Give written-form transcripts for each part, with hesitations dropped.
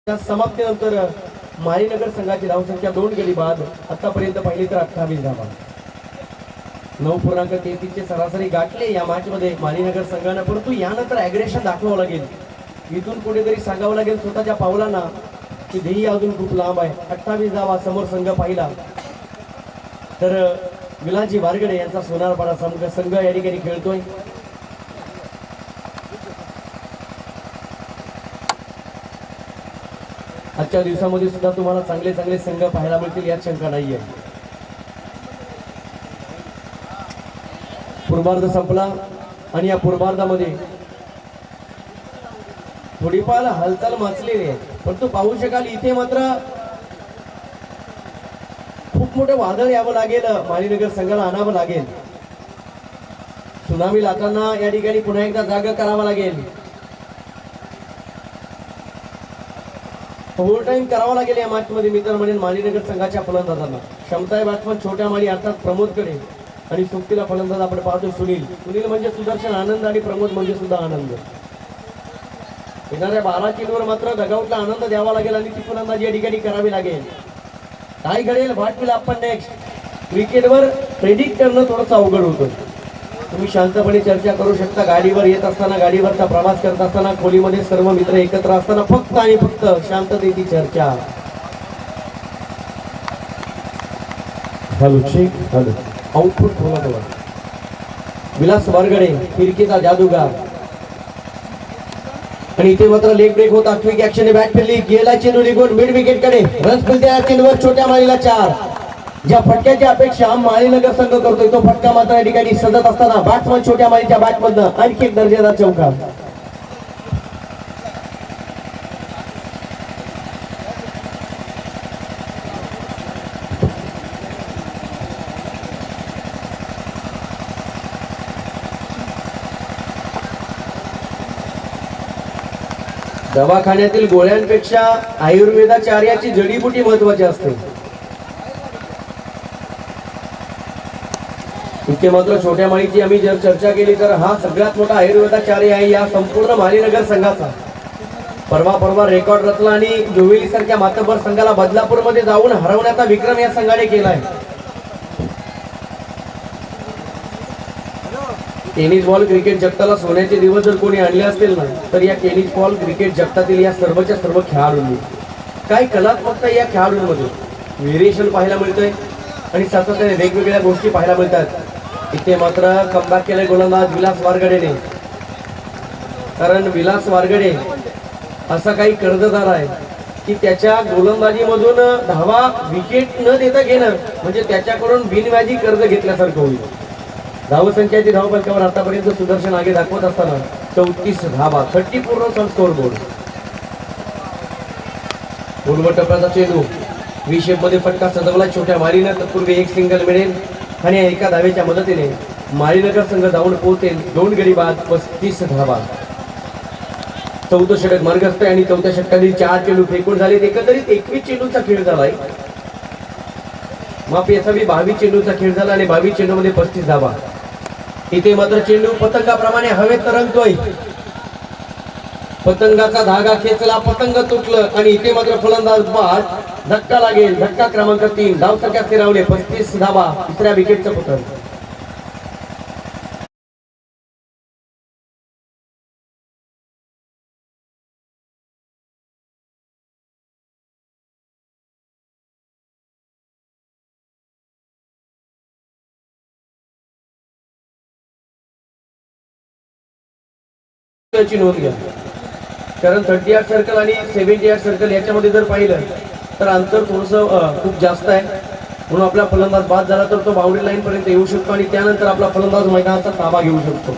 समाप्तीनंतर माळीनगर संघाची धावसंख्या 2 गेली बाद. आतापर्यंत पाहिली तर 28 धावा. 9.33 चे सरासरी गाठले या मॅच मध्ये माळीनगर संघाने. परंतु यानंतर ॲग्रेशन दाखवावं लागेल. इथून कुठेतरी सांगावं लागेल स्वतःच्या पावलांना की ध्येय अजून खूप लांब आहे. 28 धावा समोर संघ पाहिला तर विलाजी वारगडे यांचा सोनारपाडा संघ या ठिकाणी खेळतोय. आजच्या दिवसामध्ये सुद्धा तुम्हाला चांगले चांगले संघ पाहायला मिळतील यात शंका नाहीये. पूर्वार्ध संपला आणि या पूर्वार्धामध्ये थोडीफार हालचाल माचलेली आहे. परंतु पाहू शकाल इथे मात्र खूप मोठे वादळ यावं लागेल. माळीनगर संघाला आणावं लागेल. सुनामी लाटांना या ठिकाणी पुन्हा एकदा जागा करावा लागेल. ओव्हर टाइम करावा लागेल या मॅच मध्ये. मी तर म्हणेन माळीनगर संघाच्या फलंदाजांना क्षमता आहे. बॅट्समन छोट्या माळी अर्थात प्रमोदकडे आणि सुट्टीला फलंदाज आपण पाहतो सुनील म्हणजे सुदर्शन आनंद आणि प्रमोद म्हणजे सुद्धा आनंद. येणाऱ्या 12 चेंडूवर मात्र डगआउटला आनंद द्यावा लागेल आणि ती फलंदाजी या ठिकाणी करावी लागेल. काय घडेल वाटतील आपण नेक्स्ट. क्रिकेटवर प्रेडिक्ट करणं थोडंसं अवघड होतं. तुम्ही शांतपणे चर्चा करू शकता. गाडीवर येत असताना गाडीवरचा प्रवास करत असताना खोलीमध्ये सर्व मित्र एकत्र असताना फक्त आणि फक्त शांततेची चर्चा. हॅलो चेक हॅलो आउटपुट थोडा विलास वारगडे फिरकीचा जादूगार. आणि इथे मात्र लेग ब्रेक होता. क्विक ऍक्शन बॅट फिरली गेला चेंडू निघून मिड विकेट कडे. रन्स मिळते या चेंडूवर छोट्या माळीला 4. ज्या फटक्याची अपेक्षा माळीनगर संघ करतोय तो फटका मात्र या ठिकाणी सजत असताना बॅट्समन छोट्या माळीच्या बॅटमधनं आणखी एक दर्जेदार चौका. दवाखान्यातील गोळ्यांपेक्षा आयुर्वेदाचार्याची जडीबुटी महत्वाची असते. इतके मात्र छोट्या माळीची आम्ही जर चर्चा केली तर हा सगळ्यात मोठा आयुर्वेदाचार्य आहे या संपूर्ण माळीनगर संघाचा. परवा रेकॉर्ड रचला आणि जोवेली सारख्या मातब्बर संघाला बदलापूरमध्ये जाऊन हरवण्याचा विक्रम या संघाने केलाय. टेनिस बॉल क्रिकेट जगताला सोन्याचे दिवस जर कोणी आणले असतील ना तर या टेनिस बॉल क्रिकेट जगतातील या सर्वच्या सर्व खेळाडूंनी. काय कलात्मकता या खेळाडूंमध्ये व्हेरिएशन पाहायला मिळतंय आणि सातत्याने वेगवेगळ्या गोष्टी पाहायला मिळतात. इथे मात्र कमबॅक केलंय गोलंदाज विलास वारगडेने. कारण विलास वारगडे असा काही कर्जदार आहे की त्याच्या गोलंदाजीमधून धावा विकेट न देता घेणं म्हणजे त्याच्याकडून बिनव्याजी कर्ज घेतल्यासारखं होईल. धावसंख्याची धावफलकावर आतापर्यंत सुदर्शन आगे दाखवत असताना 34 धावा 30 पूर्ण स्कोर बोर्ड. पूर्व टप्प्याचा चेंडू विशेप मध्ये फटका सजवला छोट्या माळीनं. तत्पूर्वी एक सिंगल मिळेल आणि एका धावेच्या मदतीने माळीनगर संघ धावून पोहोचेल. 2 गडी बाद 35 धावा. 14 षटक मार्गस्थ आहे आणि 4थ्या षटकातील 4 चेंडू फेकून झाले. एकंदरीत 21 चेंडूचा खेळ झालाय. माफी असावी 22 चेंडूचा खेळ झाला आणि 22 चेंडू मध्ये 35 धावा. इथे मात्र चेंडू पतंगाप्रमाणे हवेत तरंगतोय. पतंगाचा धागा खेचला पतंग तुटलं आणि इथे मात्र फलंदाज बाद. धक्का लागेल. धक्का क्रमांक 3. धावसंख्या स्थिरावले 35 धावा. तिसऱ्या विकेटचं पतंग. नोंद घ्या कारण 38 सर्कल आणि 78 सर्कल याच्यामध्ये जर पाहिलं तर अंतर थोडंसं खूप जास्त आहे. म्हणून आपला फलंदाज बाद झाला तर तो बाउंड्री लाईन पर्यंत येऊ शकतो आणि त्यानंतर आपला फलंदाज मैदानाचा ताबा घेऊ शकतो.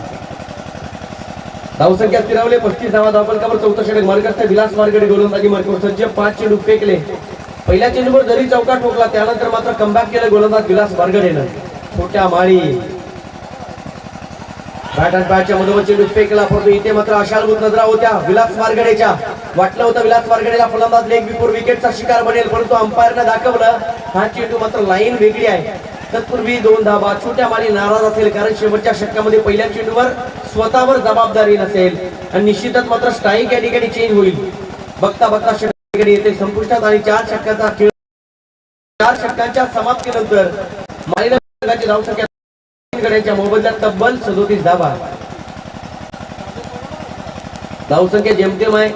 धावसंख्या स्थिरावले 35 धावा. धावफलकावर 4थं षटक मार्गस्थ. विलास वारगडे गोलंदाजी मार्गावर सज्ज. 5 चेंडू फेकले. पहिल्या चेंडूवर जरी चौका ठोकला त्यानंतर मात्र कमबॅक केलं गोलंदाज विलास वारगडेनं. छोट्या माळी बॅट आणि बॅटच्या मधोमध चेंडू फेकला. परंतु इथे मात्र आशालभूत नजरा होत्या विलास वारगडेच्या. वाटलं होतं विलास वारगडेला फलंदाज लेग बिफोर विकेटचा शिकार बनेल परंतु अंपायरने दाखवलं हा चेंडू मात्र लाईन वेगळी आहे. तत्पूर्वी 2 धावा. छोट्या माळी नाराज असेल कारण शेवटच्या षटकामध्ये पहिल्या चेंडूवर स्वतःवर जबाबदारी नसेल आणि निश्चितच मात्र स्ट्राईक या ठिकाणी चेंज होईल. बघता बघता ठिकाणी येते संपुष्टात आणि 4 षटकाचा खेळ 4 षटकांच्या समाप्तीनंतर मालिका संघाची धावसंख्या गड्यांच्या मोबदल्यात तब्बल 37 धावा. धावसंख्या जेमतेम आहे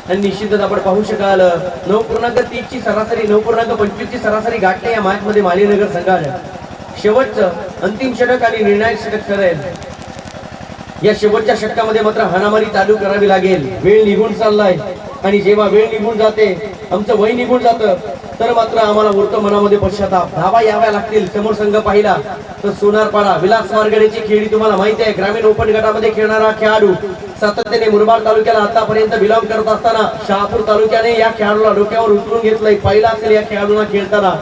आणि निश्चितच आपण पाहू शकाल 9.30 ची सरासरी 9.25 ची सरासरी गाठली या मॅच मध्ये मालिनगर संघाने. शेवटचं अंतिम षटक आणि निर्णायक षटक ठरेल. या शेवटच्या षटकामध्ये मात्र हाणामारी चालू करावी लागेल. वेळ निघून चाललाय आणि जेव्हा वेळ निघून जाते आमचं वय निघून जातं तर मात्र आम्हाला उरतो मनामध्ये पश्चाताप. धावा याव्या लागतील. समोर संघ पाहिला तर सोनारपाडा विलास मार्गडेची खेळी तुम्हाला माहिती आहे. ग्रामीण ओपन गटामध्ये खेळणारा खेळाडू सातत्याने मुरबाड तालुक्याला आतापर्यंत बिलॉंग करत असताना शहापूर तालुक्याने या खेळाडूला डोक्यावर उचलून घेतलंय. पहिला असेल या खेळाडूला खेळताना.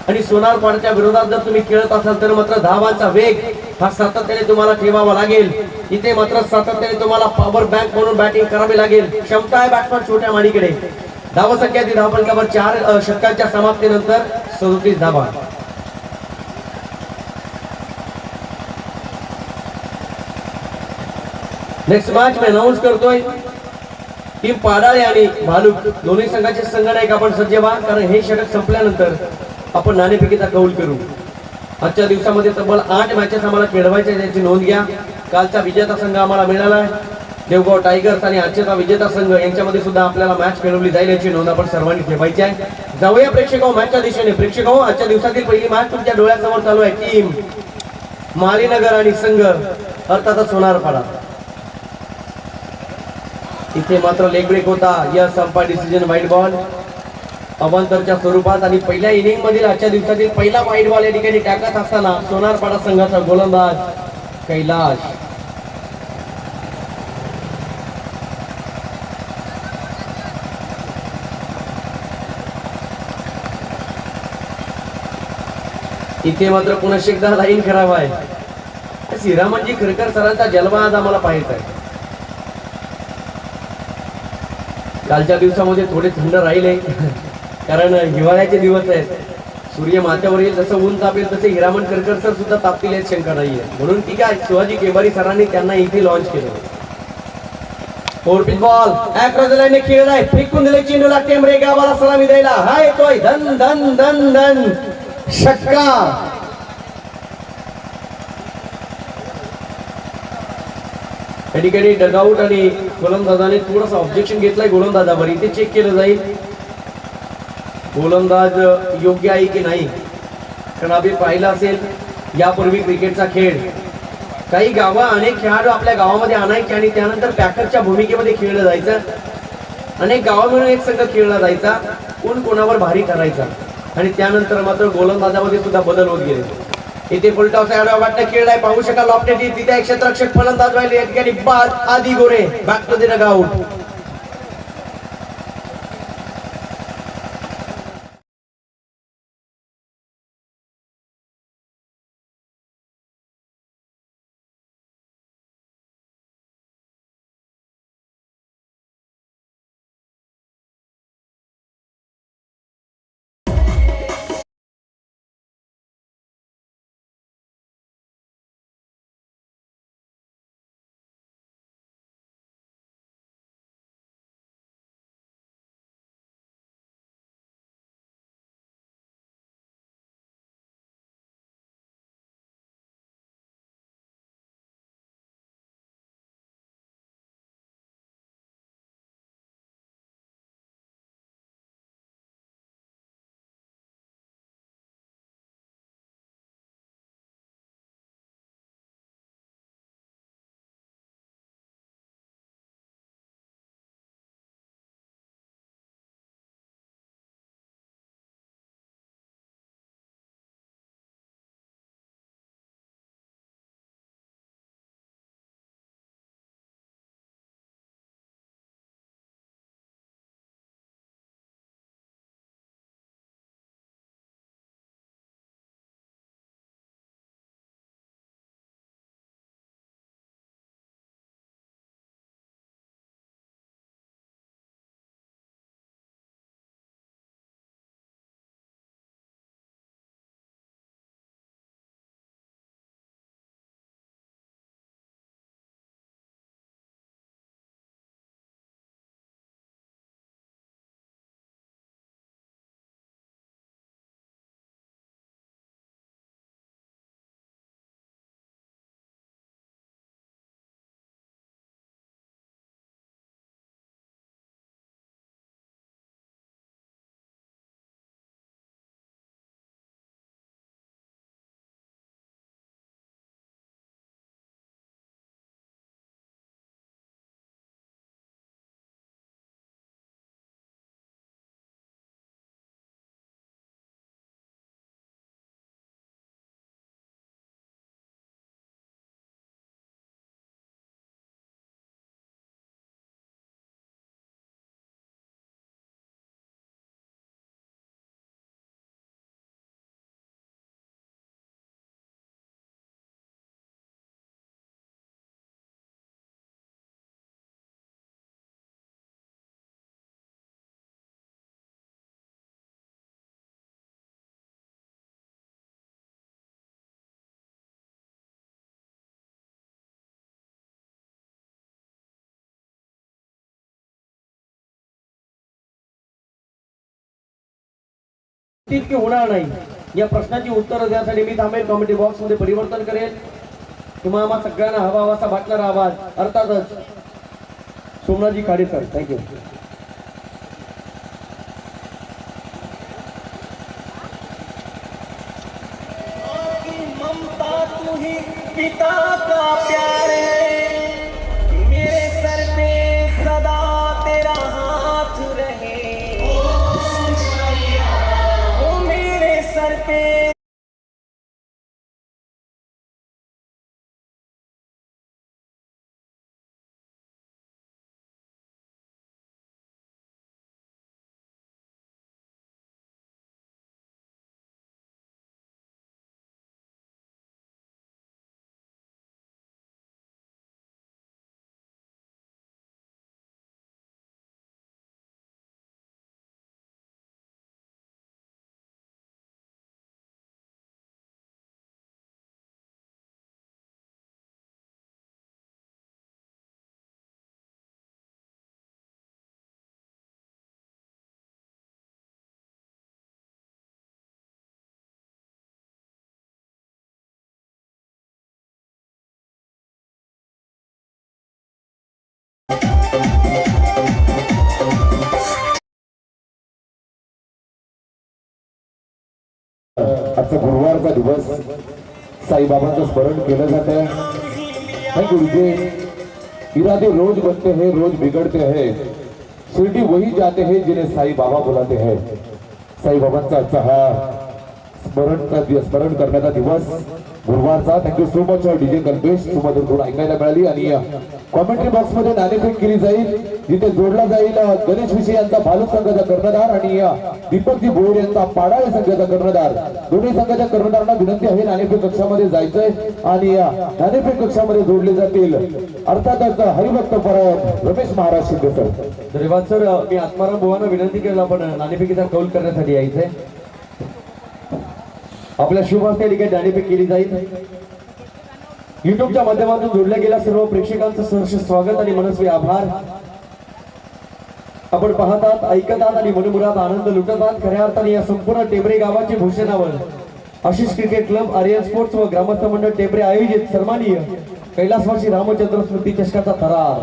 आणि सोनारपाडच्या विरोधात जर तुम्ही खेळत असाल तर मात्र धावांचा वेग हा सातत्याने तुम्हाला ठेवावा लागेल. इथे मात्र सातत्याने तुम्हाला पॉवर बँक म्हणून बॅटिंग करावी लागेल. क्षमता आहे बॅट्समन छोट्या माडीकडे. धावसंख्या ती धावफलकावर 4 षटकांच्या समाप्तीनंतर 37 धावा. नेक्स्ट मॅच मी अनाउन्स करतोय. टीम पाडाळे आणि भालूक दोन्ही संघाचे संघनायक आपण सज्ज व्हा, कारण हे षटक संपल्यानंतर आपण नाणेफेकीचा कौल करू. आजच्या दिवसामध्ये तब्बल 8 मॅचेस आम्हाला खेळवायच्या याची नोंद घ्या. कालचा विजेता संघ आम्हाला मिळाला देवगाव टायगर्स आणि आजचा विजेता संघ यांच्यामध्ये सुद्धा आपल्याला मॅच खेळवली जाईल याची नोंद आपण सर्वांनी ठेवायची आहे. जाऊया प्रेक्षकांनो मॅचच्या दिशेने. प्रेक्षकांनो आजच्या दिवसातील पहिली मॅच तुमच्या डोळ्यासमोर चालू आहे. टीम मालीनगर आणि संघ अर्थातच सोनारपाडा. इथे मात्र लेग ब्रेक होता. यस अंपायर डिसिजन वाईट बॉल अवांतरच्या स्वरूपात आणि पहिल्या इनिंग मधील आजच्या दिवसातील पहिला वाईट बॉल या ठिकाणी टाकत असताना सोनारपाडा संघाचा गोलंदाज कैलाश. इथे मात्र पुन्हा एकदा लाईन खराब आहे. श्रीरामजी खरकर सरांचा जलवा आज आम्हाला पाहायचा आहे. कालच्या दिवसामध्ये थोडे थंड राहिले कारण हिवाळ्याचे दिवस आहेत. सूर्य माथ्यावर येईल जसं ऊन तापेल तसे हिरामण करकर सर सुद्धा तापतील यात शंका नाहीये. म्हणून ठीक आहे शिवाजी केबारी सरांनी त्यांना इथे लॉन्च केलं. Four pitch ball across the line खेळलाय. फेकून दिले चेंडूला. टेंबरे गावाला सलामी द्यायला हा येतोय. धन धन धन धन षटकार. या ठिकाणी डगआउट आणि गोलंदाजाने थोडासा ऑब्जेक्शन घेतलाय गोलंदाजावर. इथे चेक केलं जाईल गोलंदाज योग्य आहे की नाही. कारण आपण पाहिलं असेल यापूर्वी क्रिकेटचा खेळ काही गावा अनेक खेळाडू आपल्या गावामध्ये आणायचे आणि त्यानंतर पॅकरच्या भूमिकेमध्ये खेळलं जायचं. अनेक गावा मिळून एक संघ खेळला जायचा. कोण कोणावर भारी करायचा आणि त्यानंतर मात्र गोलंदाजामध्ये सुद्धा बदल होत गेले. इथे फुलटॉस वाटतं खेळलाय. पाहू शकाल लॉफ्टेड तिथे एक क्षेत्ररक्षक फलंदाज राहिले. या ठिकाणी बाद आदी गोरे बॅक टू द डगआउट. होतील की होणार नाही या प्रश्नाची उत्तरं द्यासाठी मी थांबेल. कॉमेडी बॉक्स मध्ये परिवर्तन करेल किंवा आम्हा सगळ्यांना हवा असा वाटणारा आवाज अर्थातच सोमनाथजी खाडेकर. थँक्यू. ममता तू ही पिता का प्यार है, मेरे सर पे सदा तेरा हाथ रहे, ओ मेरे सर पे. आजचा गुरुवारचा दिवस साईबाबांचं स्मरण केलं जात आहे. गुरुजी इरादे रोज बनते हैं रोज बिगड़ते हैं, शिरडी वही जाते हैं जिन्हें साई बाबा बुलाते हैं. साईबाबांचा आजचा हा स्मरण करण्याचा दिवस गुरुवारचा. Thank you so much DJ Kalpesh. सुमधुर गुण ऐकायला मिळाली. आणि कॉमेंट्री बॉक्स मध्ये नाणेफेक केली जाईल जिथे जोडला जाईल गणेश विषय यांचा भालू संघाचा कर्णधार आणि दीपकजी भोर यांचा पाडाळे संघाचा कर्णधार. दोन्ही संघाच्या कर्णधारांना विनंती आहे नाणेफेक कक्षामध्ये जायचंय आणि नाणेफेक कक्षामध्ये जोडले जातील अर्थातच हरिभक्त परत रमेश महाराज शिंदे सर. धन्यवाद सर. मी आत्माराम बुवांना विनंती केला पण नाणेफेकीचा कौल करण्यासाठी यायचंय. आपल्या शुभ हस्ते ठिकाणी नाणेफेक केली जाईल. युट्यूबच्या माध्यमातून जोडल्या गेल्या सर्व प्रेक्षकांचं सहर्ष स्वागत आणि मनस्वी आभार. आपण पाहतात ऐकतात आणि मनमुराद आनंद लुटत आहात. खऱ्या अर्थाने या संपूर्ण टेंबरे गावाची भूषणावर Ashish cricket club, Aryan sports व ग्रामस्थ मंडळ टेंबरे आयोजित सन्माननीय कैलासवासी रामचंद्र स्मृती चषकाचा थरार.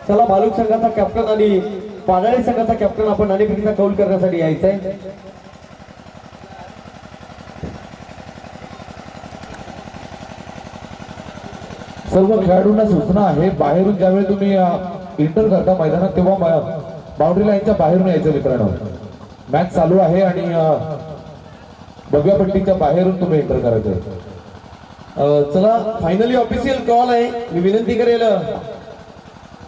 चला बालुक संघाचा कॅप्टन आणि पाडाळे संघाचा कॅप्टन आपण नाणेफेकीचा कौल करण्यासाठी यायचंय. सर्व खेळाडूंना सूचना आहे बाहेरून ज्यावेळी तुम्ही इंटर करता मैदानात तेव्हा बाउंड्री लाईनच्या बाहेरून यायचं मित्रांनो. मॅच चालू आहे आणि भगव्या पट्टीच्या बाहेरून तुम्ही एंटर करायचं. चला फायनली ऑफिशियल कॉल आहे. मी विनंती करेल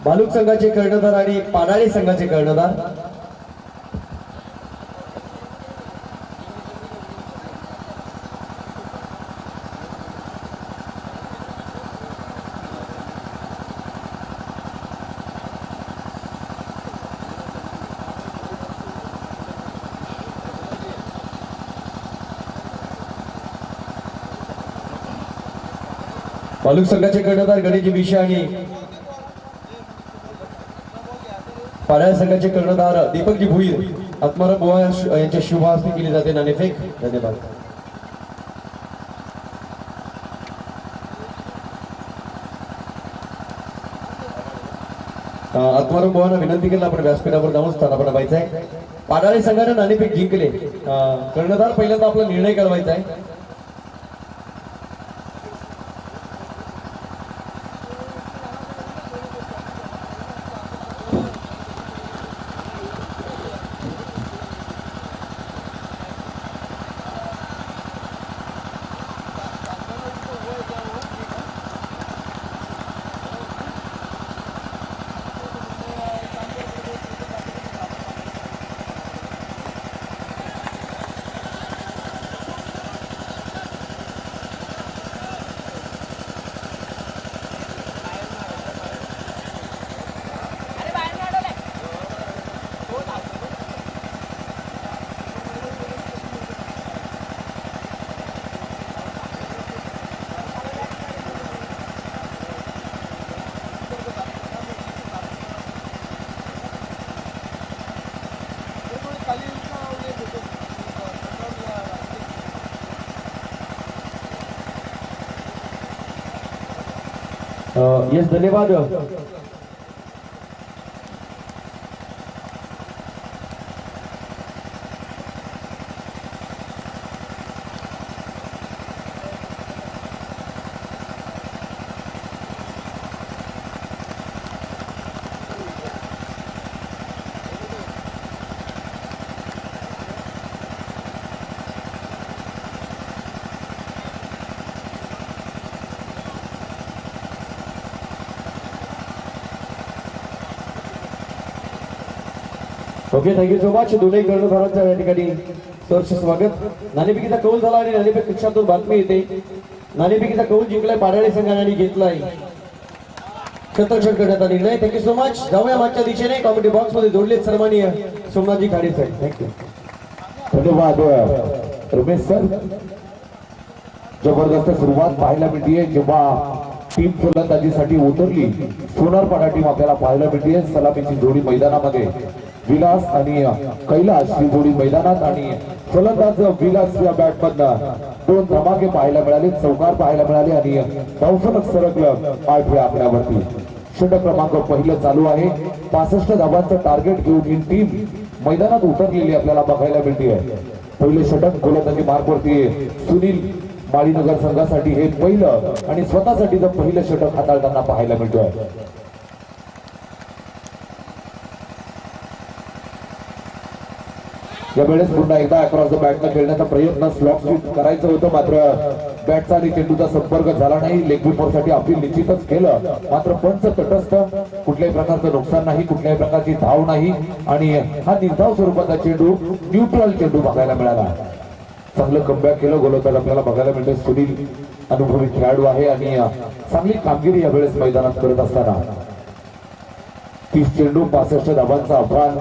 भालुक संघाचे कर्णधार आणि पाडाळे संघाचे कर्णधार भालुक संघाचे कर्णधार गणेश विषय आणि पाडाळे संघाचे कर्णधार दीपकजी भुईर. आत्माराम बुवा यांच्या शुभ हस्ते केली जाते नाणेफेक. धन्यवाद. आत्माराम बुवांना विनंती केली आपण व्यासपीठावर जाऊन स्थानापन्न व्हायचंय. पाडाळे संघाने नाणेफेक जिंकले. कर्णधार पहिल्यांदा आपला निर्णय कळवायचा आहे. येस धन्यवाद. Okay, thank you so much. दोन्ही कर्णधारांचं या ठिकाणी सहर्ष स्वागत. नाणेफेकीचा कौल झाला आणि नाणेफेक कक्षातून बातमी येते. नाणेफेकीचा कौल जिंकलाय पाडाळे संघाने आणि घेतलाय शतरक्षण करण्याचा निर्णय. Thank you so much. जाऊया मागच्या दिशेने. कॉमेडी बॉक्स मध्ये जोडलेत सन्माननीय सोमनाथजी खाडे साहेब. थँक्यू. धन्यवाद रमेश सर. जबरदस्त सुरुवात पाहायला मिळते जेव्हा टीम फलंदाजीसाठी उतरली. सोनारपाडा टीम आपल्याला पाहायला मिळते. सलामीची जोडी मैदानामध्ये विलास आणि कैलास ही जोडी मैदानात आणि फलंदाज विलास या बॅटमधनं 2 धमाके पाहायला मिळाले, चौकार पाहायला मिळाले आणि धावफलक सरकलं 8व्या आकड्यावरती. षटक क्रमांक पहिलं चालू आहे. 65 धावांचं टार्गेट घेऊन ही टीम मैदानात उतरलेली आपल्याला बघायला मिळते. पहिले षटक गोलंदाजी मार्कवरती सुनील माळीनगर संघासाठी हे पहिलं आणि स्वतःसाठीचं पहिलं षटक हाताळताना पाहायला मिळतोय. यावेळेस पुन्हा एकदा अक्रॉस द बॅटनं खेळण्याचा प्रयत्न स्लॉट स्वीप करायचं होतं, मात्र बॅटचा आणि चेंडूचा संपर्क झाला नाही. लेग बिफोरसाठी अपील निश्चितच केलं, मात्र पंच तटस्थ. कुठल्याही प्रकारचं नुकसान नाही, कुठल्याही प्रकारची धाव नाही आणि हा निर्धाव स्वरूपाचा चेंडू न्यूट्रल चेंडू बघायला मिळाला. चांगलं कमबॅक केलं गोलंदाज आपल्याला बघायला मिळते. सुनील अनुभवी खेळाडू आहे आणि चांगली कामगिरी यावेळेस मैदानात करत असताना 30 चेंडू 65 धावांचा अफगाण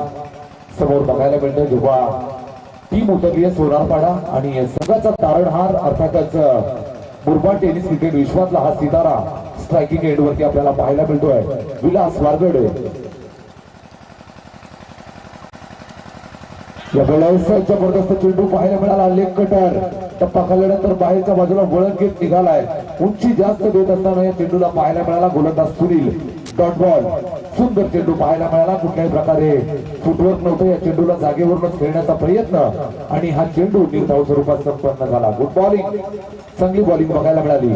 समोर बघायला मिळतं. जेव्हा टीम उतरली आहे सोनारपाडा आणि संघाचा तारणहार अर्थातच मुरबाड टेनिस क्रिकेट विश्वातला हा सितारा स्ट्रायकिंग एंड वरती आपल्याला पाहायला मिळतोय विलास वारगडे. यावेळेस जबरदस्त चेंडू पाहायला मिळाला. लेग कटर टप्पा खाल्ल्यानंतर बाहेरच्या बाजूला वळण घेत निघालाय. उंची जास्त देत असताना या चेंडूला पाहायला मिळाला गोलंदाज सुनील. Dot ball. सुंदर चेंडू पाहायला मिळाला. कुठल्याही प्रकारे फुटवर्क नव्हतं. या चेंडूला जागेवरूनच खेळण्याचा प्रयत्न आणि हा चेंडू निर्धाव स्वरूपात संपन्न झाला. Good bowling. चांगली बॉलिंग बघायला मिळाली.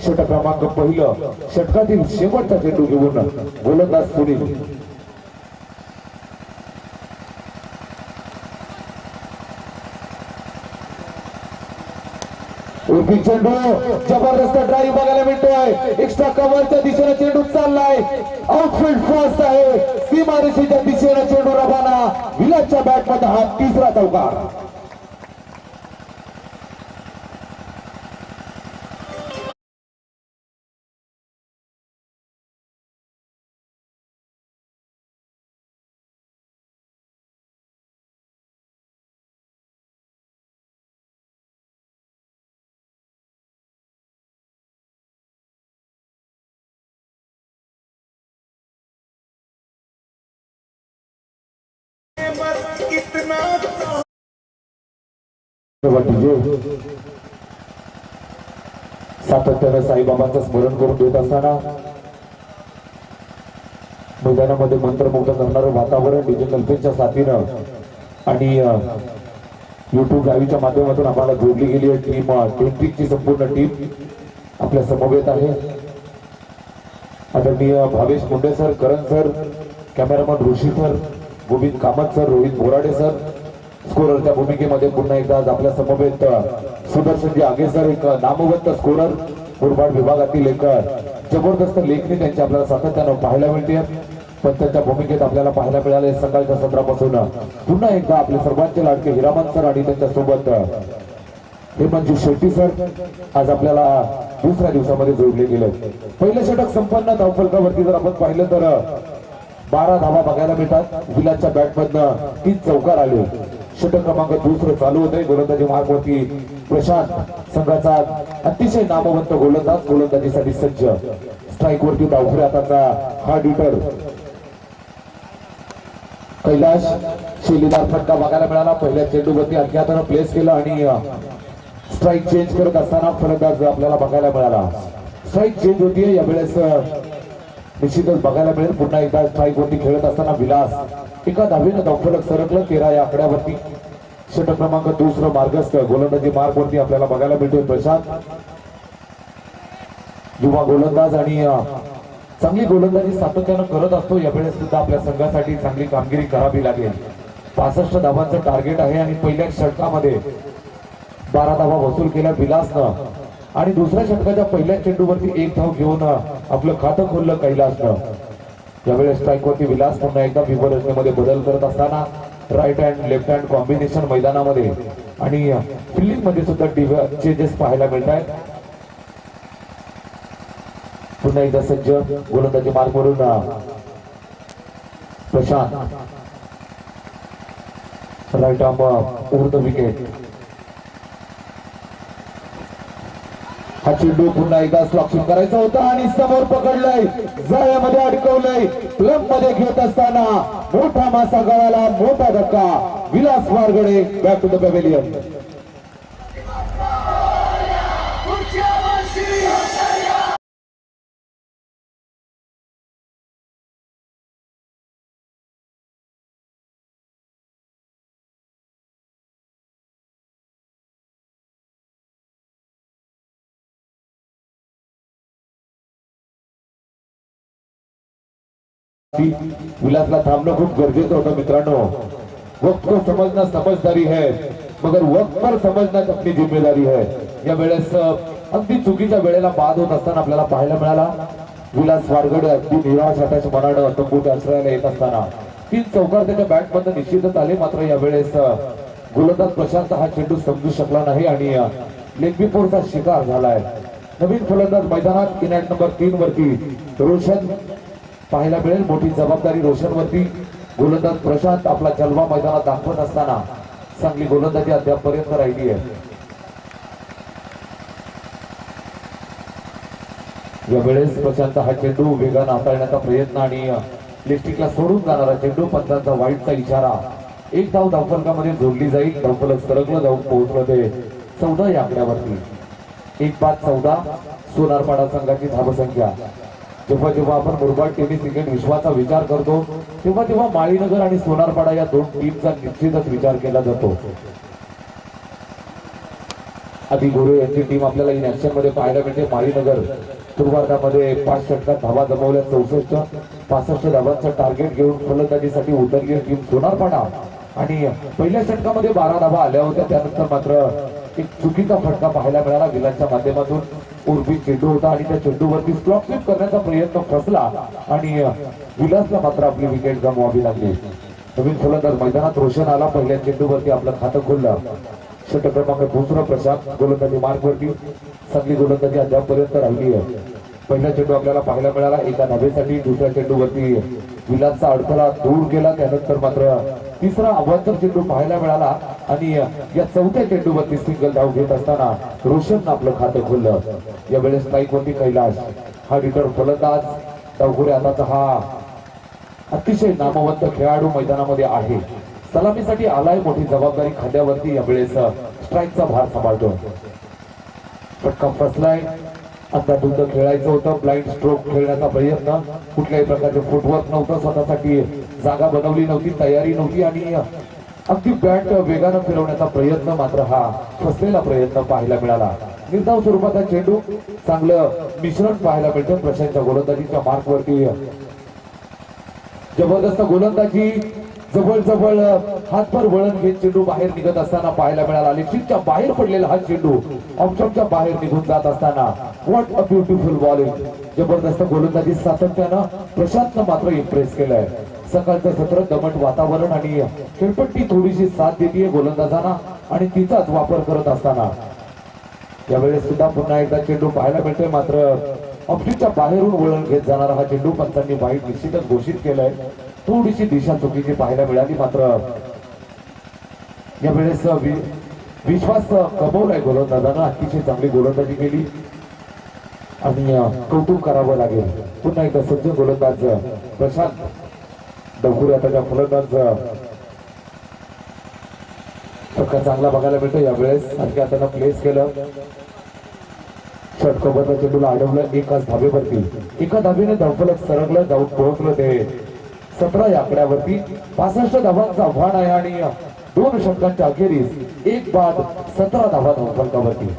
षटक क्रमांक पहिलं. षटकातील शेवटचा चेंडू घेऊन गोलंदाज सुनील. उर्फी चेंडू जबरदस्त ड्राईव्ह बघायला मिळतोय. एक्स्ट्रा कव्हरच्या दिशेने चेंडू चाललाय. आउटफील्ड फास्ट आहे. सीमारेषेच्या दिशेने चेंडू रवाना. विलासच्या बॅटमध्ये हा 3रा चौकार. इतना सातत्यानं साईबाबांचं स्मरण करून देत असताना मैदानामध्ये मंत्रमुग्ध करणारं वातावरण डीजे कल्पेच्या साथीनं आणि युट्यूब लाईव्हच्या माध्यमातून आम्हाला जोडली गेली आहे. टीम टेंट्रिकची संपूर्ण टीम आपल्या समवेत आहे. आदरणीय Bhavesh Munde sir, Karan sir, cameraman Rishi sir, Govind Kamat sir, Rohit Borade sir, स्कोररच्या भूमिकेमध्ये पुन्हा एकदा आज आपल्या समवेत सुदर्शनजी आगे सर, एक नामवंत स्कोरर, मुरबाड विभागातील एक जबरदस्त लेखणी त्यांची आपल्याला सातत्यानं पाहायला मिळते. पण त्यांच्या भूमिकेत आपल्याला पाहायला मिळाले सकाळच्या सत्रापासून पुन्हा एकदा आपले सर्वांचे लाडके हिरामन सर आणि त्यांच्यासोबत हेमंतजी शेट्टी सर आज आपल्याला दुसऱ्या दिवसामध्ये जोडले गेले. पहिलं षटक संपन्न. धावफलकावरती जर आपण पाहिलं तर 12 धावा बघायला मिळतात. विलासच्या बॅटमधनं 3 चौकार आले. षटक क्रमांक 2 चालू होते. गोलंदाजी मार्गवरती प्रशांत संघाचा अतिशय नामवंत गोलंदाज गोलंदाजीसाठी सज्ज. स्ट्राईक वरती डावखऱ्या हाताचा हार्ड हिटर कैलाश. शिलीदार फटका बघायला मिळाला. पहिल्या चेंडूवरती हलक्या हातानं प्लेस केलं आणि स्ट्राईक चेंज करत असताना फलंदाज आपल्याला बघायला मिळाला. स्ट्राईक चेंज होतीये यावेळेस निश्चितच बघायला मिळेल पुन्हा एकदा स्ट्राईक वरती खेळत असताना विलास एका धावेनं धावफलक सरकलं 13 या आकड्यावरती. षटक क्रमांक दुसरं मार्गस्थ गोलंदाजी मार्ग वरती आपल्याला बघायला मिळतोय प्रशांत, युवा गोलंदाज आणि चांगली गोलंदाजी सातत्यानं करत असतो. यावेळेस सुद्धा आपल्या संघासाठी चांगली कामगिरी करावी लागेल. 65 धावांचं टार्गेट आहे आणि पहिल्या षटकामध्ये 12 धावा वसूल केल्या विलासनं आणि दुसऱ्या षटकाच्या पहिल्या चेंडूवरती 1 धाव घेऊन आपलं खातं खोललं कैलासनं. यावेळेस स्ट्राईक वरती विलास पुन्हा एकदा व्यूहरचनेमध्ये बदल करत असताना right hand left hand combination मैदानामध्ये आणि फिल्डिंग मध्ये सुद्धा चेंजेस पाहायला मिळत आहेत. पुन्हा एकदा सज्ज गोलंदाजी मार्गवरून Prashant right arm over the wicket. हा चेंडू पुन्हा एकदा स्लॉकिंग करायचा होता आणि समोर पकडलाय, जाळ्यामध्ये अडकवलंय. प्लम मध्ये घेत असताना मोठा मासा गळाला, मोठा धक्का. Vilas Wargade back to the pavilion. विलासला थांबणं खूप गरजेचं होतं मित्रांनो. वक्त को समझना समझदारी है, मगर वक्त पर समझना अपनी जिम्मेदारी है. या वेळेस अगदी चुकीच्या वेळेला बाद होत असताना आपल्याला पाहायला मिळाला विलास वारगडे अगदी निराश हताश मनानं तंबूत आश्रयाला येत असताना 3 चौकार त्याच्या बॅट मध्ये निश्चितच आले. मात्र यावेळेस गोलंदाज प्रशांत हा चेंडू समजू शकला नाही आणि लेगबीपोरचा शिकार झालाय. नवीन फलंदाज मैदानात इनॅट नंबर 3 वरती रोशन पाहायला मिळेल. मोठी जबाबदारी रोशन वरती. गोलंदाज प्रशांत आपला जलवा मैदानात दाखवत असताना चांगली गोलंदाजी अद्यापपर्यंत राहिली आहे. यावेळेस प्रशांत हा चेंडू वेगानं हाताळण्याचा प्रयत्न आणि लेफ्टिकला सोडून जाणारा चेंडू. पंचांचा वाईटचा इशारा. 1 धाव धावफलकामध्ये जोडली जाईल. धावफलक सरकलं जाऊन पोहोचलं ते 14 या आकड्यावरती. 1-5-14 सोनारपाडा संघाची धावसंख्या. जेव्हा जेव्हा आपण मुरबाड टेनिस क्रिकेट विश्वाचा विचार करतो तेव्हा तेव्हा माळीनगर आणि सोनारपाडा या 2 टीमचा निश्चितच विचार केला जातो. आधी गोरे यांची टीम आपल्याला इन ऍक्शन मध्ये पाहायला मिळते. माळीनगर सुरुवातामध्ये 5 षटकात धावा जमवल्या 64. 65 धावांचं टार्गेट घेऊन फलंदाजीसाठी उतरली टीम सोनारपाडा आणि पहिल्या षटकामध्ये 12 धावा आल्या होत्या. त्यानंतर मात्र एक चुकीचा फटका पाहायला मिळाला विलासच्या माध्यमातून. उर्फी चेंडू होता आणि त्या चेंडूवरती स्लॉप स्वीप करण्याचा प्रयत्न फसला आणि विलासला मात्र आपली विकेट गमवावी लागली. नवीन फलंदाज मैदानात रोशन आला. पहिल्या चेंडूवरती आपलं खातं खोललं. षटक क्रमांक 2 प्रशांत गोलंदाजी मार्गवरती. चांगली गोलंदाजी अद्यापपर्यंत राहिली आहे. पहिला चेंडू आपल्याला पाहायला मिळाला एका धावेसाठी. दुसऱ्या चेंडूवरती विलासचा अडथळा दूर केला. त्यानंतर मात्र तिसरा अवांतर चेंडू पाहायला मिळाला आणि या चौथ्या चेंडूवरती सिंगल धाव घेत असताना रोशननं आपलं खातं खोललं. यावेळेस स्ट्राईक वरती कैलास हा रिटर्न फलंदाज. डावखुरे हाताचा हा अतिशय नामवंत खेळाडू मैदानामध्ये आहे. सलामीसाठी आलाय. मोठी जबाबदारी खांद्यावरती. यावेळेस स्ट्राईकचा भार सांभाळतो. फटका फसलाय. आता दुध खेळायचं होतं. ब्लाइंड स्ट्रोक खेळण्याचा प्रयत्न. कुठल्याही प्रकारचे फुटवर्क नव्हतं. स्वतःसाठी जागा बनवली नव्हती. तयारी नव्हती आणि अगदी बॅट वेगानं फिरवण्याचा प्रयत्न. मात्र हा फसलेला प्रयत्न पाहायला मिळाला. निर्धाव स्वरूपाचा चेंडू. चांगलं मिश्रण पाहायला मिळतं प्रशांतच्या गोलंदाजीच्या मार्कवरती. जबरदस्त गोलंदाजी. जवळ हातभर वळण घेत चेंडू बाहेर निघत असताना पाहायला मिळाला. लेफ्टच्या बाहेर पडलेला हा चेंडू ऑप्शनच्या बाहेर निघून जात असताना व्हॉट अ ब्युटिफुल बॉलिंग. जबरदस्त गोलंदाजी सातत्यानं प्रशांतनं मात्र इम्प्रेस केलंय. सकाळचं सत्र दमट वातावरण आणि खेळपट्टी थोडीशी साथ देते गोलंदाजांना आणि तिचाच वापर करत असताना यावेळेस सुद्धा पुन्हा एकदा चेंडू पाहायला मिळतोय. मात्र ऑप्शनच्या बाहेरून वळण घेत जाणारा हा चेंडू पंचांनी वाईट निश्चितच घोषित केलाय. थोडीशी दिशा चुकीची पाहायला मिळाली. मात्र यावेळेस विश्वास कमवलाय गोलंदाजानं. अतिशय चांगली गोलंदाजी केली आणि कौतुक करावं लागेल. पुन्हा एकदा सज्ज गोलंदाज प्रशांत डवकुरे हाताच्या फलंदाज. फटका चांगला बघायला मिळतो. यावेळेस आणखी हातानं प्लेस केलं. षटकोबरला चेंडूला अडवलं एकाच धाबेवरती. एका धाबेने धावफलक सरकलं जाऊन पोहोचलं ते 17 या आकड्यावरती. 65 धावांचा आव्हान आहे आणि 2 षटकांच्या अखेरीस एक बाद 17 धावा धावफलकावरती.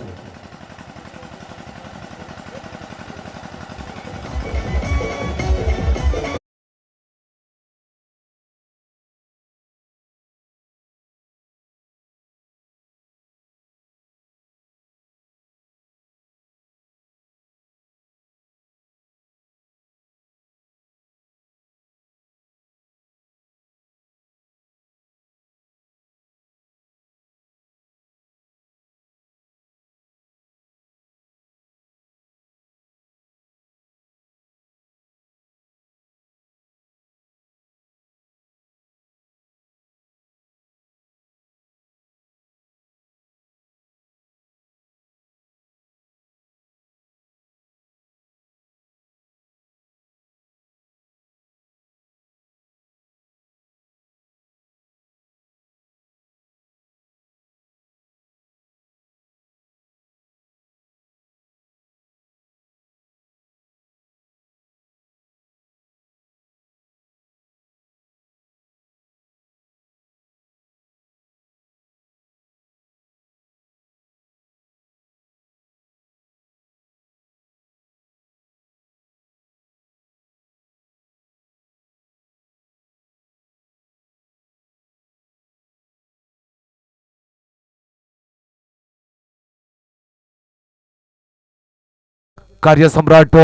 कार्यसम्राट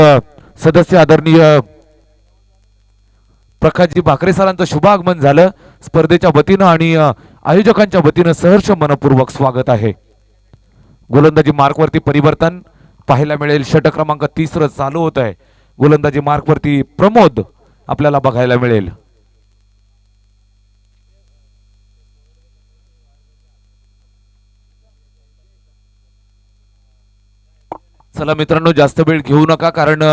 सदस्य आदरणीय प्रकाशजी भाकरे सरांचं शुभागमन झालं. स्पर्धेच्या वतीनं आणि आयोजकांच्या वतीनं सहर्ष मनपूर्वक स्वागत आहे. गोलंदाजी मार्कवरती परिवर्तन पाहायला मिळेल. षटक क्रमांक 30 चालू होत आहे. गोलंदाजी मार्कवरती प्रमोद आपल्याला बघायला मिळेल. चला मित्रांनो, जास्त वेळ घेऊ नका, कारण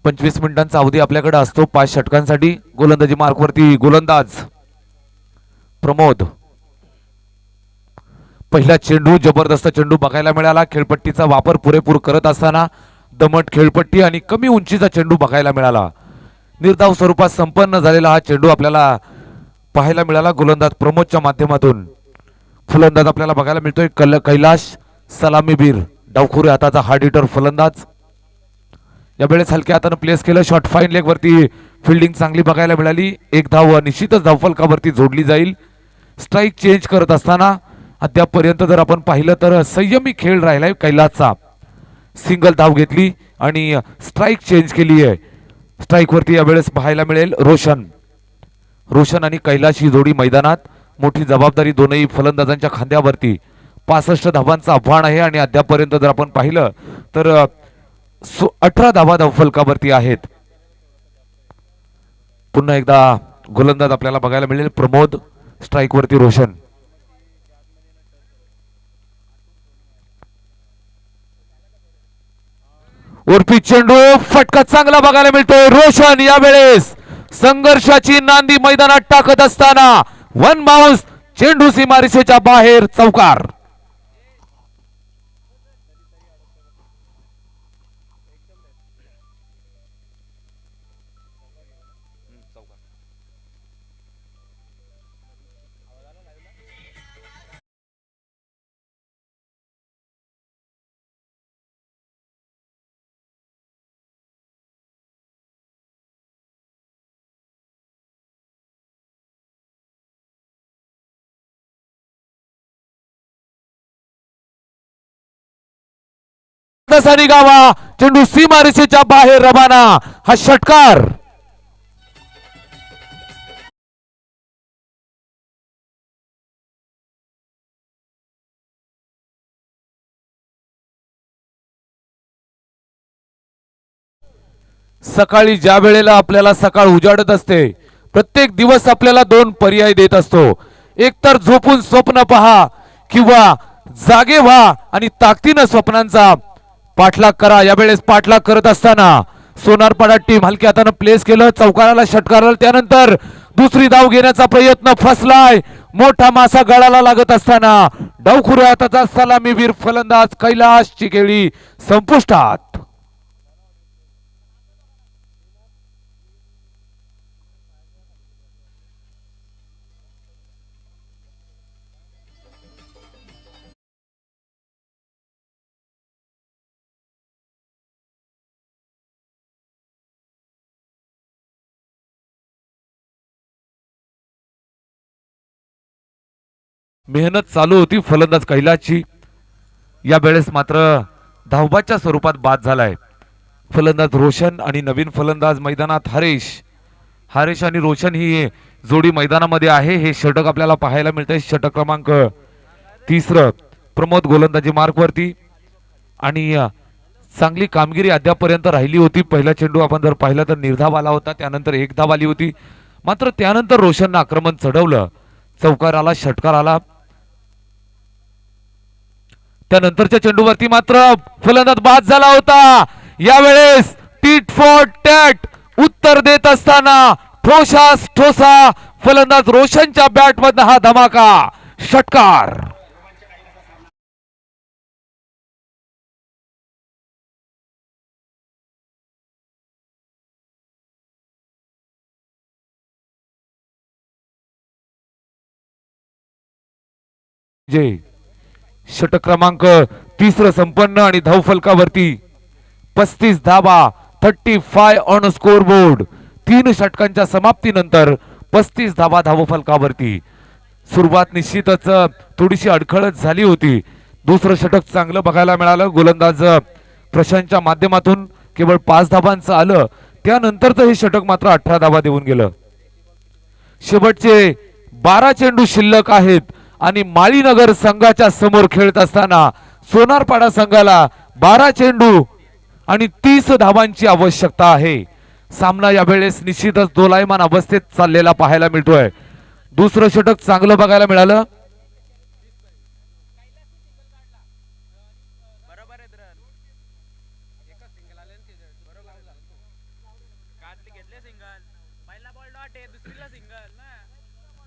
पंचवीस मिनिटांचा अवधी आपल्याकडे असतो 5 षटकांसाठी. गोलंदाजी मार्कवरती गोलंदाज प्रमोद. पहिला चेंडू, जबरदस्त चेंडू बघायला मिळाला. खेळपट्टीचा वापर पुरेपूर करत असताना दमट खेळपट्टी आणि कमी उंचीचा चेंडू बघायला मिळाला. निर्धाव स्वरूपात संपन्न झालेला हा चेंडू आपल्याला पाहायला मिळाला गोलंदाज प्रमोदच्या माध्यमातून. फलंदाज आपल्याला बघायला मिळतोय कैलाश सलामीबीर, डावखुरे हाताचा हार्ड हिटर फलंदाज. यावेळेस हलक्या हाताने प्लेस केलं. शॉर्ट फाईन लेग वरती फिल्डिंग चांगली बघायला मिळाली. एक धाव निश्चितच धावफलकावरती जोडली जाईल. स्ट्राईक चेंज करत असताना अद्यापपर्यंत जर आपण पाहिलं तर संयमी खेळ राहिलाय कैलासचा. सिंगल धाव घेतली आणि स्ट्राईक चेंज केली आहे. स्ट्राईक वरती यावेळेस पाहायला मिळेल रोशन आणि कैलाश ही जोडी मैदानात. मोठी जबाबदारी दोनही फलंदाजांच्या खांद्यावरती. 65 धावांचं आव्हान आहे आणि अद्यापपर्यंत जर आपण पाहिलं तर 18 धावा धावफलकावरती आहेत. पुन्हा एकदा गोलंदाज आपल्याला बघायला मिळेल प्रमोद, स्ट्राईक वरती रोशन. उर्फी चेंडू, फटका चांगला बघायला मिळतोय. रोशन यावेळेस संघर्षाची नांदी मैदानात टाकत असताना वन बाउन्स, चेंडू सीमारेषेच्या बाहेर, चौकार. गावा, चेंडू सीमारेषेच्या बाहेर रवाना. हा षटकार. सकाळी ज्या वेळेला आपल्याला सकाळ उजाडत असते, प्रत्येक दिवस आपल्याला 2 पर्याय देत असतो. एकतर झोपून स्वप्न पहा किंवा जागे व्हा आणि ताकदीनं स्वप्नांचा पाठलाग करा. यावेळेस पाठलाग करत असताना सोनारपाडा टीम हलक्या हाताने प्लेस केलं. चौकाराला षटकार, त्यानंतर दुसरी धाव घेण्याचा प्रयत्न फसलाय. मोठा मासा गळाला लागत असताना डावखुऱ्या हाताचा सलामीवीर फलंदाज कैलास चिकेळी संपुष्टात. मेहनत चालू होती फलंदाज कैलासची. या वेळेस मात्र धावबाच्या स्वरूपात बाद झालाय. फलंदाज रोशन आणि नवीन फलंदाज मैदानात हरेश. हरेश आणि रोशन ही जोडी मैदानामध्ये आहे. हे षटक आपल्याला पाहायला मिळतंय. षटक क्रमांक 3. प्रमोद गोलंदाजी मार्कवरती आणि चांगली कामगिरी अद्यापर्यंत राहिली होती. पहिला चेंडू आपण जर पाहिलं तर निर्धाव आला होता, त्यानंतर एक धाव आली होती. मात्र त्यानंतर रोशननं आक्रमण चढवलं, चौकार आला, षटकार आला. त्यानंतरच्या चेंडूवरती मात्र फलंदाज बाद झाला होता. यावेळेस टीट फॉर टॅट उत्तर देत असताना ठोसा फलंदाज रोशनच्या बॅटमधनं हा धमाका षटकार. जय षटक क्रमांक 3 संपन्न आणि धावफलकावरती 35 धावा, 35 ऑन स्कोर बोर्ड. 3 षटकांच्या समाप्तीनंतर 35 धावा धावफलकावरती. सुरुवात निश्चितच थोडीशी अडखळत झाली होती. दुसरं षटक चांगलं बघायला मिळालं. गोलंदाज प्रशांतच्या माध्यमातून केवळ 5 धावांचं आलं. त्यानंतरचं हे षटक मात्र 18 धावा देऊन गेलं. शेवटचे 12 चेंडू शिल्लक आहेत आणि माळीनगर संघाच्या समोर खेळत असताना सोनारपाडा संघाला 12 चेंडू आणि 30 धावांची आवश्यकता आहे. सामना यावेळेस निश्चितच दोलायमान अवस्थेत चाललेला पाहायला मिळतोय. दुसरं षटक चांगलं बघायला मिळालं.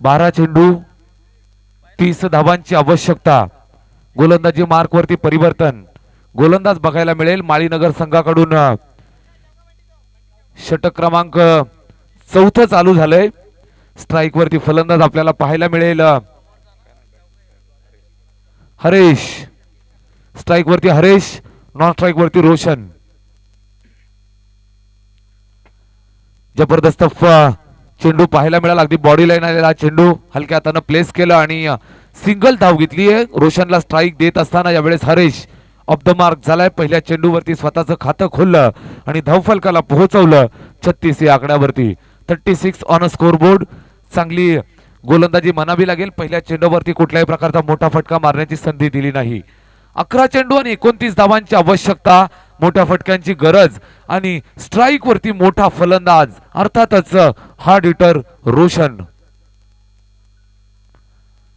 बारा चेंडू 30 धावांची आवश्यकता. गोलंदाजी मार्कवरती परिवर्तन. गोलंदाज बघायला मिळेल माळीनगर संघाकडून. षटक क्रमांक 4 चालू झालंय. स्ट्राइक वरती फलंदाज आपल्याला पाहायला मिळेल हरेश. स्ट्राइक वरती हरेश, नॉन स्ट्राइक वरती रोशन. जबरदस्त चेंडू पाहायला मिळाला. अगदी बॉडी लाईन आलेला चेंडू हलक्या हाताने प्लेस केलं आणि सिंगल धाव घेतली आहे. रोशनला स्ट्राइक देत असताना यावेळेस हरेश ऑफ द मार्क झालाय. पहिल्या चेंडूवरती स्वतःचं खातं खोललं आणि धावफलकाला पोहोचवलं 36 या आकड्यावरती. 36 ऑन स्कोर बोर्ड. चांगली गोलंदाजी म्हणावी लागेल. पहिल्या चेंडूवरती कुठल्याही प्रकारचा मोठा फटका मारण्याची संधी दिली नाही. 11 चेंडू आणि 29 धावांची आवश्यकता. मोठ्या फटक्यांची गरज आणि स्ट्राइक वरती मोठा फलंदाज अर्थातच हार्ड हिटर रोशन.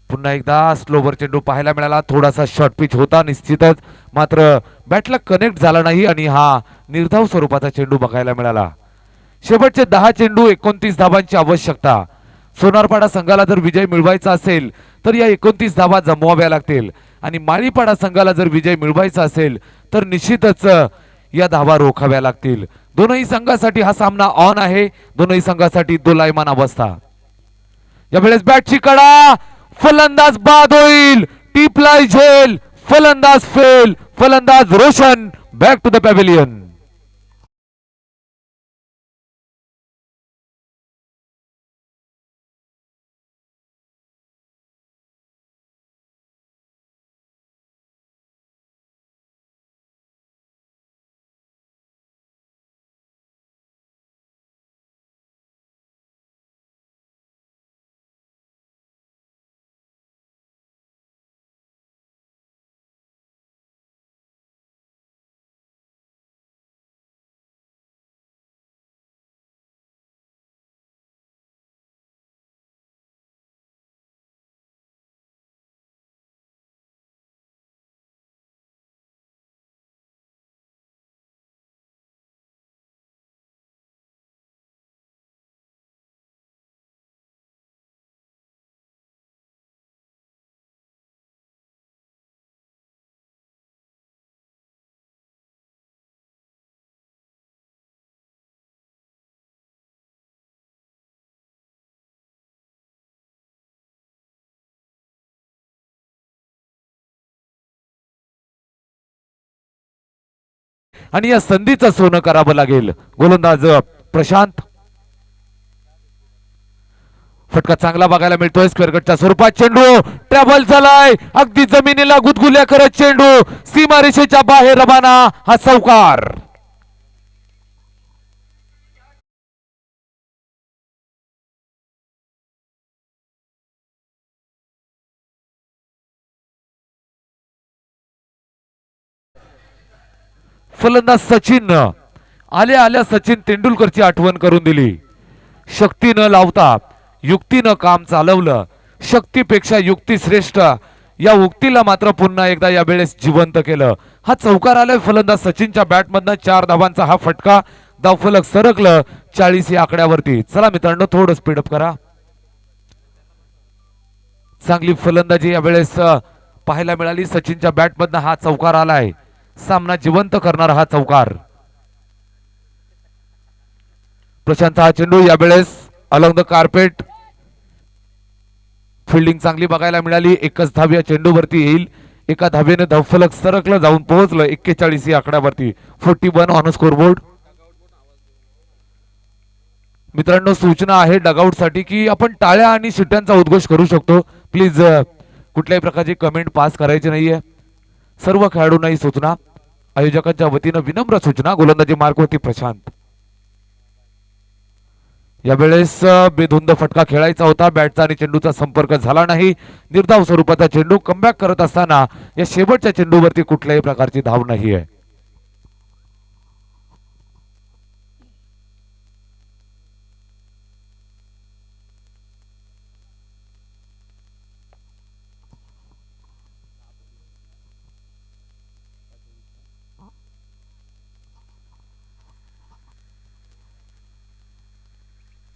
पुन्हा एकदा स्लोवर चेंडू पाहायला मिळाला. थोडासा शॉर्ट पिच होता निश्चितच, मात्र बॅटला कनेक्ट झाला नाही आणि हा निर्धाव स्वरूपाचा चेंडू बघायला मिळाला. शेवटचे 10 चेंडू 29 धावांची आवश्यकता. सोनारपाडा संघाला जर विजय मिळवायचा असेल तर या 29 धावा जमवाव्या लागतील आणि माळीपाडा संघाला जर विजय मिळवायचा असेल तर निश्चितच या धावा रोखाव्या लागतील. दोनही संघासाठी हा सामना ऑन आहे. दोनही संघासाठी दोलायमान अवस्था. यावेळेस बॅटची कडा, फलंदाज बाद होईल. टिपलाय झेल, फलंदाज फेल. फलंदाज Roshan back to the pavilion. आणि या संधीचं सोनं करावं लागेल. गोलंदाज प्रशांत. फटका चांगला बघायला मिळतोय स्क्वेअर कटच्या स्वरूपात. चेंडू ट्रॅव्हल झालाय, अगदी जमिनीला गुदगुल्या करत चेंडू सीमारेषेच्या बाहेर रवाना. हा चौकार. फलंदाज सचिन आल्या आल्या सचिन तेंडुलकरची आठवण करून दिली. शक्ती न लावता युक्तीनं काम चालवलं. शक्तीपेक्षा युक्ती श्रेष्ठ या उक्तीला मात्र पुन्हा एकदा या वेळेस जिवंत केलं. हा चौकार आलाय फलंदाज सचिनच्या बॅटमधनं. 4 धावांचा हा फटका. धावफलक सरकलं 40 या आकड्यावरती. चला मित्रांनो थोडं स्पीडअप करा. चांगली फलंदाजी या वेळेस पाहायला मिळाली. सचिनच्या बॅटमधनं हा चौकार आलाय. सामना जिवंत करणारा हा चौकार. प्रशांत हा चेंडू या वेळेस अलॉंग द कार्पेट. फिल्डिंग चांगली बघायला मिळाली. एकच धाव या चेंडूवरती येईल. एका धावेने धावफलक सरकलं जाऊन पोहोचलं 41 या आकड्यावरती. 41 ऑन स्कोरबोर्ड. मित्रांनो सूचना आहे डगआउट साठी की आपण टाळ्या आणि शिट्यांचा उद्घोष करू शकतो. प्लीज कुठल्याही प्रकारची कमेंट पास करायची नाहीये. सर्व खेळाडूंनाही सूचना. आयोजकांच्या वतीनं विनम्र सूचना. गोलंदाजी मार्कवरती प्रशांत. यावेळेस बेधुंद फटका खेळायचा होता. बॅटचा आणि चेंडूचा संपर्क झाला नाही. निर्धाव स्वरूपाचा चेंडू. कमबॅक करत असताना या शेवटच्या चेंडूवरती कुठल्याही प्रकारची धाव नाही आहे.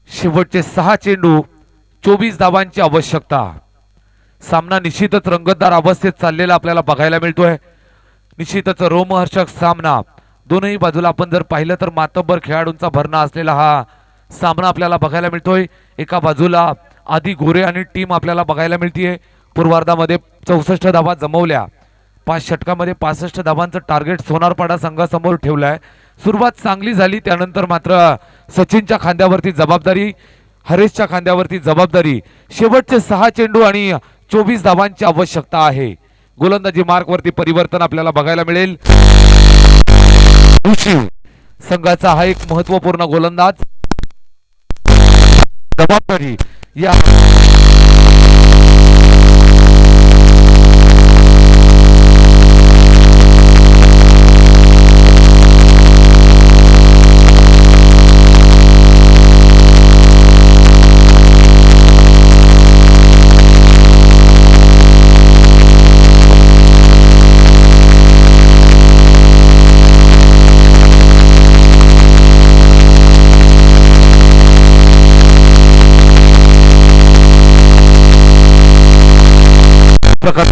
शेवटचे 6 चेंडू 24 धावांची आवश्यकता. सामना निश्चितच रंगतदार अवस्थेत चाललेला आपल्याला बघायला मिळतोय. निश्चितच रोमहर्षक सामना. दोनही बाजूला आपण जर पाहिलं तर मातब्बर खेळाडूंचा भरणा असलेला हा सामना आपल्याला बघायला मिळतोय. एका बाजूला आदी गोरे आणि टीम आपल्याला बघायला मिळतीये. पूर्वार्धामध्ये 64 धावा जमवल्या. 5 षटकामध्ये 65 धावांचं टार्गेट सोनारपाडा संघासमोर ठेवलंय. सुरुवात चांगली झाली. त्यानंतर मात्र सचिनच्या खांद्यावरती जबाबदारी, हरेशच्या खांद्यावरती जबाबदारी. शेवटचे 6 चेंडू आणि 24 धावांची आवश्यकता आहे. गोलंदाजी मार्कवरती परिवर्तन आपल्याला बघायला मिळेल. संघाचा हा एक महत्वपूर्ण गोलंदाज. जबाबदारी या प्रकार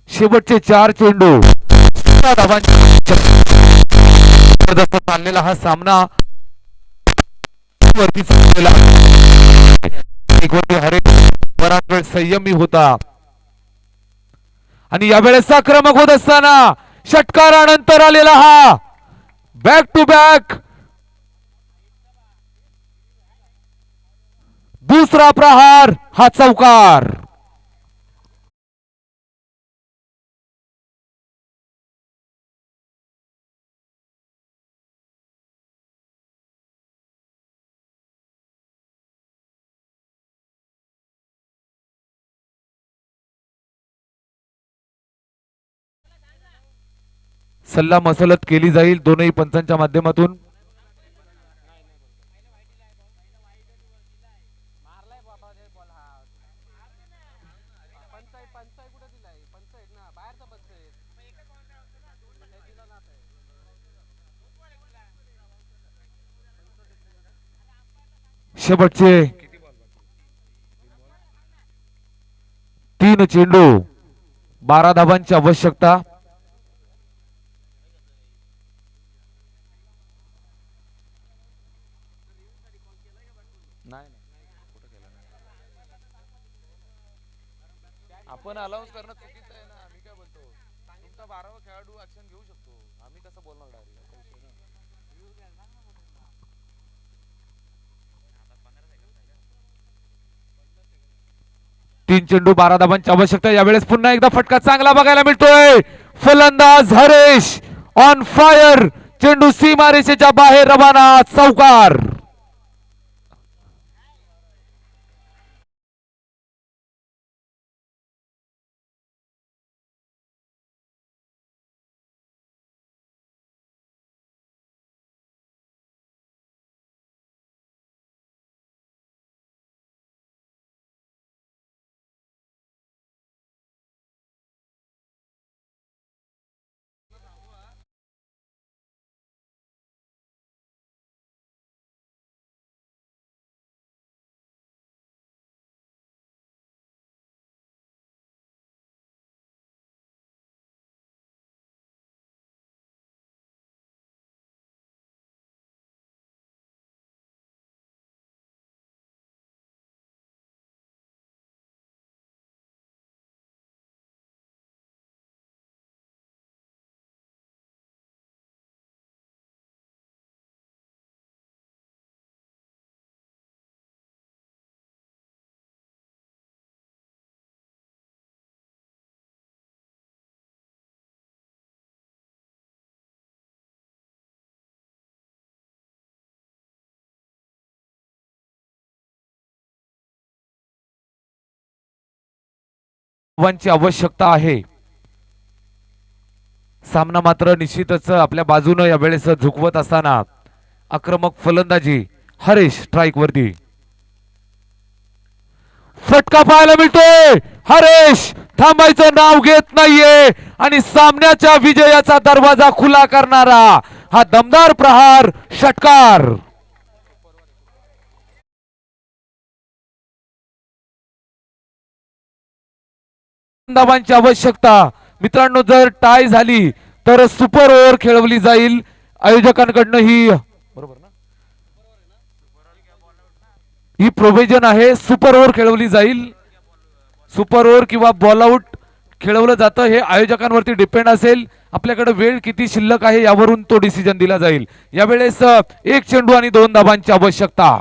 शेवटचे 4 चेंडू 16 धावांची चाललेला हा सामना वरती चाललेला. बराच वेळ संयमी होता आणि यावेळेस आक्रमक होत असताना षटकारानंतर आलेला हा बॅक टू बॅक दुसरा प्रहार हा चौकार. सल्ला मसलत केली जाईल दोनही पंचांच्या माध्यमातून. शेवटचे 3 चेंडू 12 धावांची आवश्यकता. आपण अलाउन्स करणं चुकीचं आहे ना. मी काय बोलतो, तुमचा 12वा खेळाडू ऍक्शन घेऊ शकतो. आम्ही कसं बोलणार डायरेक्ट. 3 चेंडू 12 धावांची आवश्यकता. यावेळेस पुन्हा एकदा फटका चांगला बघायला मिळतोय. फलंदाज हरेश ऑन फायर. चेंडू सीमारेषेच्या बाहेर रवाना. चौकार. धावांची आवश्यकता आहे. सामना मात्र निश्चितच आपल्या बाजूनं या वेळेस झुकवत असताना आक्रमक फलंदाजी हरेश स्ट्राइक वरती. फटका पाहायला मिळतोय. हरेश थांबायचं नाव घेत नाहीये आणि सामन्याच्या विजयाचा दरवाजा खुला करणारा हा दमदार प्रहार षटकार. धावांची आवश्यकता. मित्रांनो, जर टाय झाली तर सुपर ओव्हर खेळवली जाईल. आयोजकांकडनं ही बरोबर ना, ही प्रोव्हिजन आहे. सुपर ओव्हर खेळवली जाईल. सुपर ओव्हर किंवा बॉल आउट खेळवलं जातं. हे आयोजकांवरती डिपेंड असेल. आपल्याकडे वेळ किती शिल्लक आहे यावरून तो डिसिजन दिला जाईल. यावेळेस 1 चेंडू आणि 2 धावांची आवश्यकता.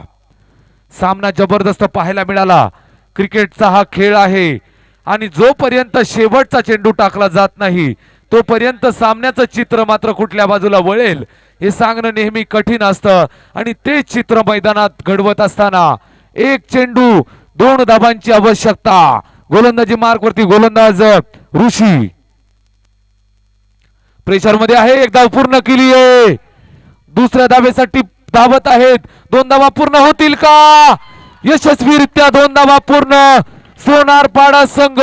सामना जबरदस्त पाहायला मिळाला. क्रिकेटचा हा खेळ आहे आणि जोपर्यंत शेवटचा चेंडू टाकला जात नाही तोपर्यंत सामन्याचं चित्र मात्र कुठल्या बाजूला वळेल हे सांगणं नेहमी कठीण असतं. आणि ते चित्र मैदानात घडवत असताना 1 चेंडू 2 धावांची आवश्यकता. गोलंदाजी मार्क वरती गोलंदाज ऋषी प्रेशर मध्ये आहे. एक धाव पूर्ण केली आहे. दुसऱ्या धावेसाठी धावत आहेत. 2 धावा पूर्ण होतील का? यशस्वीरित्या 2 धावा पूर्ण. सोनारपाडा संघ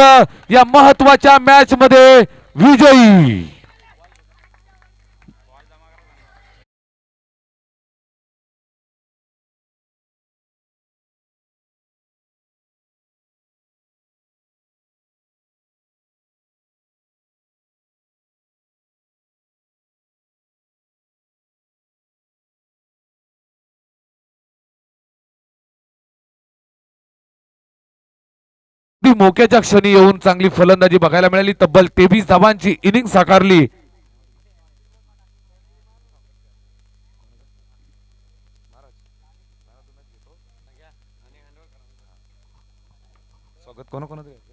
या महत्वाच्या मॅच मध्ये विजयी. मोक्याच्या क्षणी येऊन चांगली फलंदाजी बघायला मिळाली. तब्बल 23 धावांची इनिंग साकारली. स्वागत कोणाकोणाचं घ्यायचं?